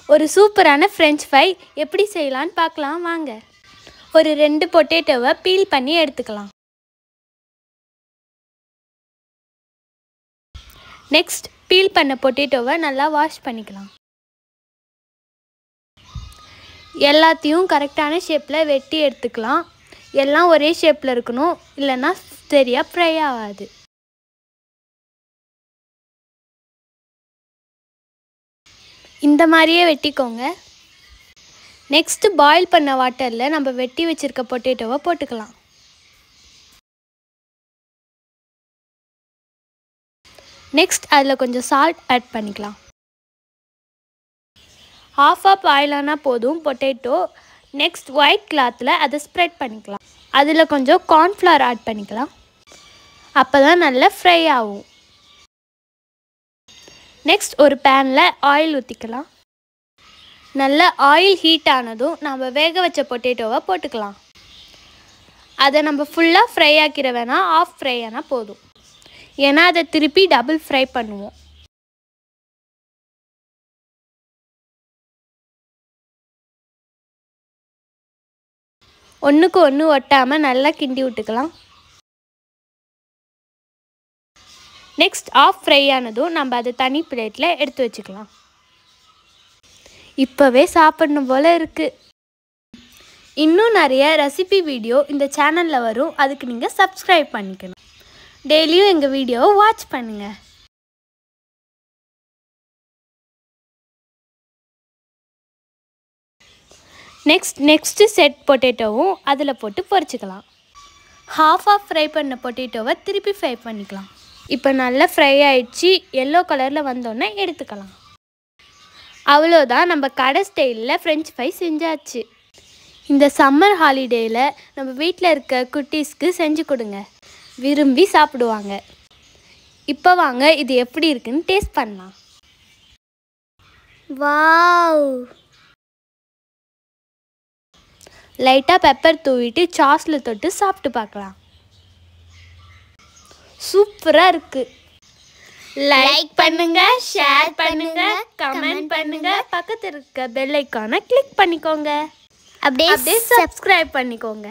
ஒரு சூப்பரான French fry எப்படி செய்யலான்னு பார்க்கலாம் வாங்க. ஒரு 2 பொட்டேட்டோவை பீல் பண்ணி எடுத்துக்கலாம். நெக்ஸ்ட் பீல் பண்ண பொட்டேட்டோவை நல்லா வாஷ் பண்ணிக்கலாம். எல்லாத்தையும் கரெக்டான ஷேப்பில் வெட்டி எடுத்துக்கலாம். எல்லாம் ஒரே ஷேப்பில் இருக்கணும், இல்லைன்னா சரியாக ஃப்ரை ஆகாது. இந்த மாதிரியே வெட்டிக்கோங்க. நெக்ஸ்ட்டு பாயில் பண்ண வாட்டரில் நம்ம வெட்டி வச்சுருக்க பொட்டேட்டோவை போட்டுக்கலாம். நெக்ஸ்ட் அதில் கொஞ்சம் சால்ட் ஆட் பண்ணிக்கலாம். ஹாஃப் பாயில் போதும் பொட்டேட்டோ. நெக்ஸ்ட் ஒயிட் கிளாத்தில் அதை ஸ்ப்ரெட் பண்ணிக்கலாம். அதில் கொஞ்சம் கார்ன்ஃப்ளவர் ஆட் பண்ணிக்கலாம். அப்போ தான் நல்லா ஃப்ரை ஆகும். நெக்ஸ்ட் ஒரு பேனில் ஆயில் ஊற்றிக்கலாம். நல்ல ஆயில் ஹீட் ஆனதும் நம்ம வேக வச்ச பொட்டேட்டோவை போட்டுக்கலாம். அதை நம்ம ஃபுல்லாக ஃப்ரை ஆக்கிட வேணாம், ஆஃப் ஃப்ரை ஆனால் போதும். ஏன்னா அதை திருப்பி டபுள் ஃப்ரை பண்ணுவோம். ஒன்றுக்கு ஒன்று ஒட்டாமல் நல்லா கிண்டி விட்டுக்கலாம். நெக்ஸ்ட் ஆஃப் ஃப்ரை ஆனதும் நம்ம அதை தனி பிளேட்டில் எடுத்து வச்சுக்கலாம். இப்போவே சாப்பிடணும் போல் இருக்குது. இன்னும் நிறைய ரெசிபி வீடியோ இந்த சேனலில் வரும். அதுக்கு நீங்கள் சப்ஸ்கிரைப் பண்ணிக்கணும். டெய்லியும் எங்கள் வீடியோவை வாட்ச் பண்ணுங்கள். நெக்ஸ்ட்டு செட் பொட்டேட்டோவும் அதில் போட்டு பொரிச்சிக்கலாம். ஹாஃபாக ஃப்ரை பண்ண பொட்டேட்டோவை திருப்பி ஃப்ரை பண்ணிக்கலாம். இப்போ நல்லா ஃப்ரை ஆயிடுச்சு. எல்லோ கலரில் வந்தோன்னே எடுத்துக்கலாம். அவ்வளோதான், நம்ம கடை ஸ்டைலில் ஃப்ரெஞ்ச் ஃப்ரை செஞ்சாச்சு. இந்த சம்மர் ஹாலிடேயில் நம்ம வீட்டில் இருக்க குட்டீஸ்க்கு செஞ்சு கொடுங்க, விரும்பி சாப்பிடுவாங்க. இப்போ வாங்க இது எப்படி இருக்குன்னு டேஸ்ட் பண்ணலாம். வாவ்! லைட்டாக பெப்பர் தூவிட்டு சாஸில் தொட்டு சாப்பிட்டு பார்க்கலாம். சூப்பராக இருக்குது. லைக் பண்ணுங்க, ஷேர் பண்ணுங்க, கமெண்ட் பண்ணுங்க. பக்கத்தில் இருக்க பெல் ஐகானை கிளிக் பண்ணிக்கோங்க. அப்படியே சப்ஸ்கிரைப் பண்ணிக்கோங்க.